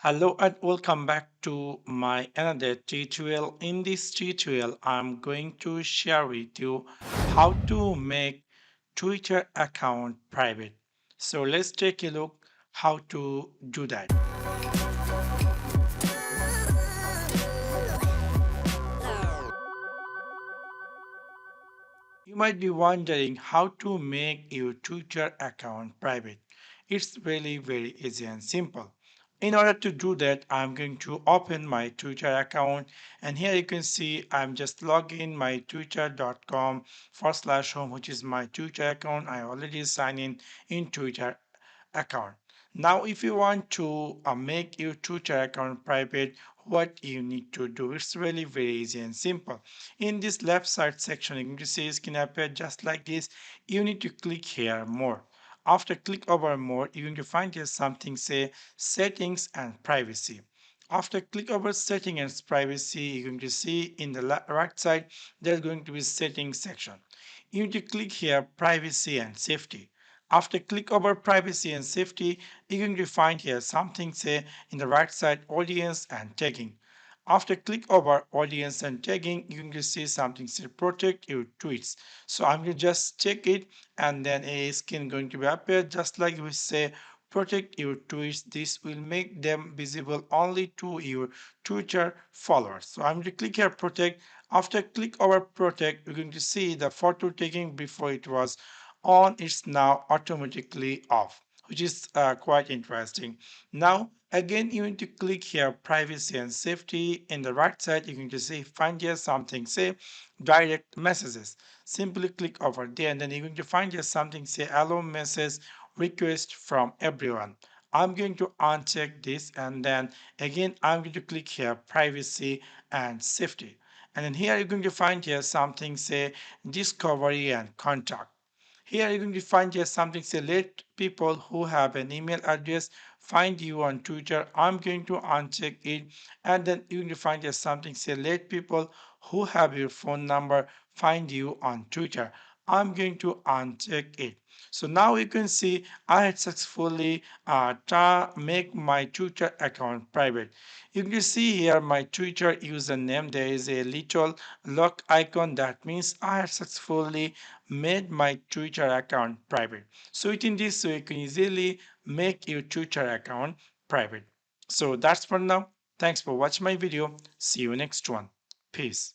Hello and welcome back to my another tutorial. In this tutorial, I'm going to share with you how to make Twitter account private. So let's take a look how to do that. You might be wondering how to make your Twitter account private. It's really very easy and simple. In order to do that, I'm going to open my Twitter account, and here you can see I'm just logging my twitter.com/home, which is my Twitter account. I already signed in Twitter account. Now, if you want to make your Twitter account private, what you need to do, it's really very easy and simple. In this left side section, you can see skin appear just like this. You need to click here more. After click over more, you're going to find here something say settings and privacy. After click over setting and privacy, you're going to see in the right side, there's going to be settings section. You need to click here privacy and safety. After click over privacy and safety, you're going to find here something say in the right side audience and tagging. After click over audience and tagging, you're going to see something say protect your tweets. So I'm going to just check it and then a skin going to be appear just like we say protect your tweets. This will make them visible only to your Twitter followers. So I'm going to click here protect. After click over protect, you're going to see the photo taking before it was on is now automatically off, which is quite interesting. Now, again, you need to click here privacy and safety. In the right side, you're going to see find here something say direct messages. Simply click over there and then you're going to find here something say allow message request from everyone. I'm going to uncheck this and then again I'm going to click here privacy and safety. And then here you're going to find here something say discovery and contact. Here you're going to find here something say let people who have an email address find you on Twitter. I'm going to uncheck it and then you're going to find here something say let people who have your phone number find you on Twitter. I'm going to uncheck it. So now you can see I had successfully make my Twitter account private. You can see here my Twitter username. There is a little lock icon. That means I have successfully made my Twitter account private. So in this way, you can easily make your Twitter account private. So that's for now. Thanks for watching my video. See you next one. Peace.